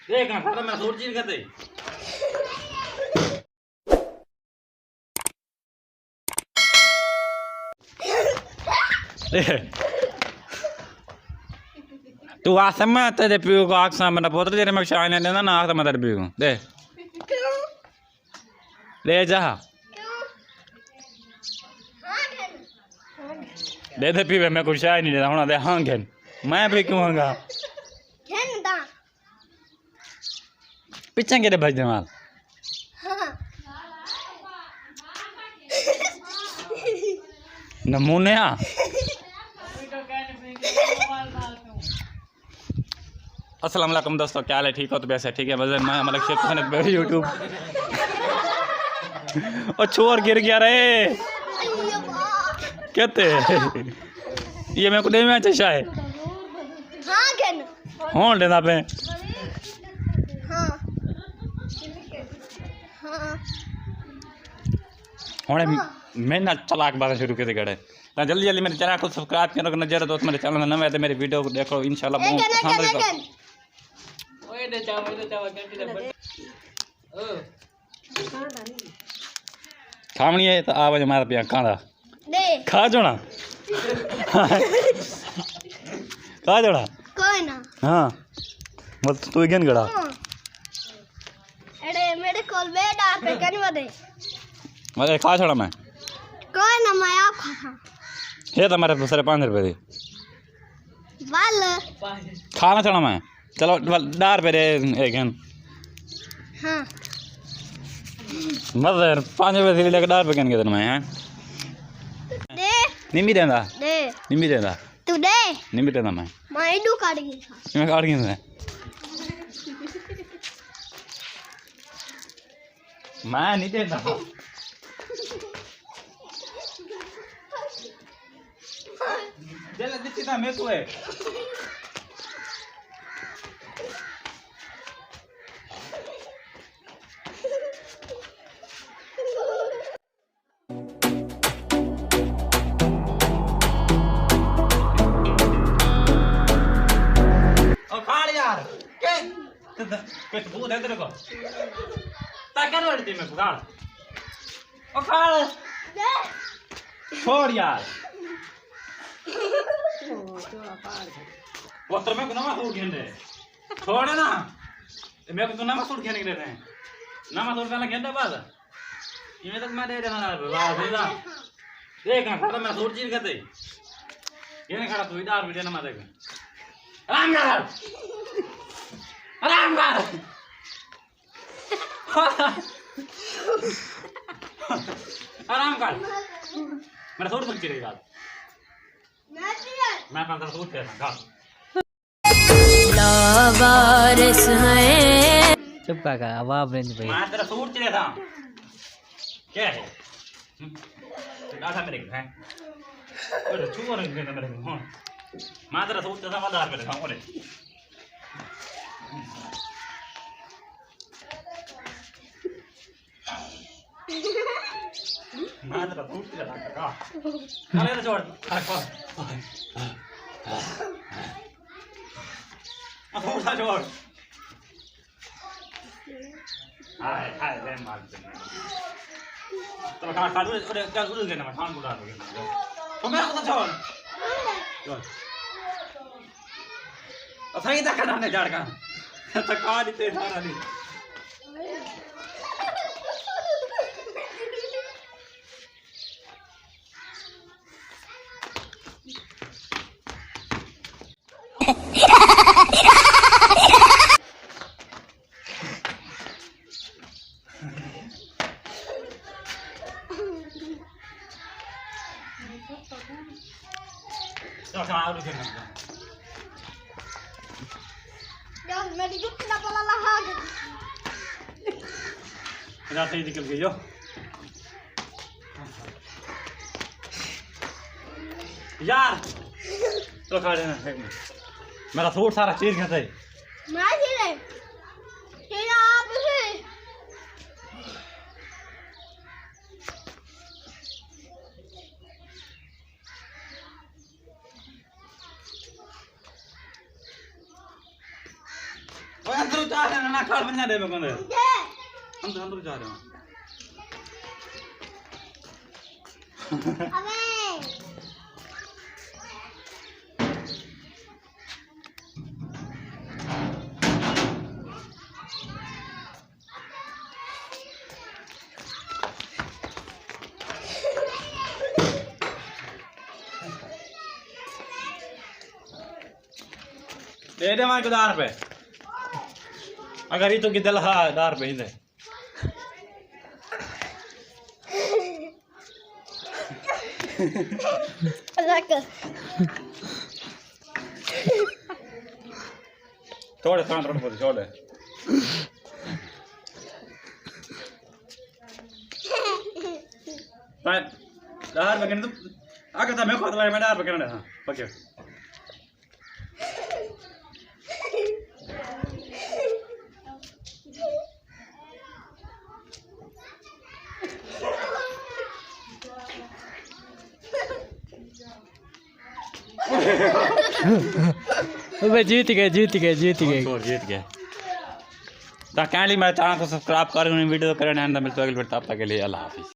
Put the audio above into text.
देख ना मैं सोच चीज करते तू आ समय तेरे पियो को आग सामने पुत्र तेरे में शायद नहीं देना ना आग मैं तेरे पियो को दे ले जा दे दे पीवे मैं कुछ शायद नहीं देता हूँ दे हाँ घेन मैं भी क्यों होगा पीछे के भज दे माल नमूने आ अस्सलाम वालेकुम दोस्तों, क्या हाल है? ठीक हो तो वैसे ठीक है। वजन मैं मतलब यूट्यूब और छोर गिर गया रे कहते ये मैं को दे में अच्छा है हाँ लेना पे हाँ मैं ना चलाक बात शुरू कर गए ना जल्दी जल्दी मेरे चैनल को सब्सक्राइब करो ना जरा दोस्त मेरे चैनल नए तो मेरे वीडियो को देखो इंशाल्लाह पसंद खावनी है तो आवाज हमारा पिया खाना खा जोना खा जोना कोई ना हाँ मत तू गेन गड़ा अरे मेरे कॉल बेड आ पे करने वाले मैं खा छोड़ा मैं कोई ना मैं आप खा ये तो मेरे दूसरे 5 रुपए दे वाल खाना छोड़ा मैं चलो डार पे रे एक गन हाँ मदर 5 रुपए से लेकर डार पे गन के दिन मैं हैं दे निमी देंदा दे निमी देंदा तू दे निमी देंदा मैं इडू काट गई मैं काट गया मैं नहीं देता जल्दी दिखती था मैं तो है कुछ भूत है तेरे को ताकत वाली मैं पुकार ओ खाल छोड़ यार वो तो मैं को नमा सूट घेंदे छोड़ ना मैं को नमा सूट घेने के देते हैं नमा सूट पहले घेंदे बाद ये तक मैं दे देना वाह सीधा देख ना खड़ा मैं सूट चीज करते ये खड़ा तू इधर भी देना मत देख आराम कर आराम कर आराम कर मेरा सूट बच रहेगा मैं अपना सूट पहना लावारिस है चुप काका आवाज रेंज भाई मैं तेरा सूट चले था क्या है डाटा मेरे है अरे छुआ रंग के मेरे हां मैं तेरा सूट चला वाला पे था ओरे मैं तेरा सूट चला का अरे छोड़ छोड़ छोड़ हाय हाय ले मार दे तो खा दो अरे क्या उड़ गया ना मैं खान बुला दूंगा तो मैं खुद छोड़ छोड़ सही तक करने जाड़ का तो का देते सारा नहीं तो कहाँ उड़ गया यार मेरी जुत्ती ना पला लहा रात ही निकल गई जो यार तो खा लेना मेरा सूट सारा चीज खाता है मैं ही तेरा आप से ओए अंदर जा रहे ना खाड़ बन जा दे मेरे को अंदर अंदर जा रहे हैं अबे दे दे मार को 10 रुपए अगर ये तो कि दिल हा 10 रुपए ही दे थोड़े छोड़े मैं 10 रुपए तो आगे था मैं खुद मैं 10 रुपए करने हाँ पकड़ जीत गए जीत गए तो कैंडली मेरे चैनल को सब्सक्राइब करें वीडियो करें मिलते हैं अगले वीडियो तब तक के लिए अल्लाह हाफिज़।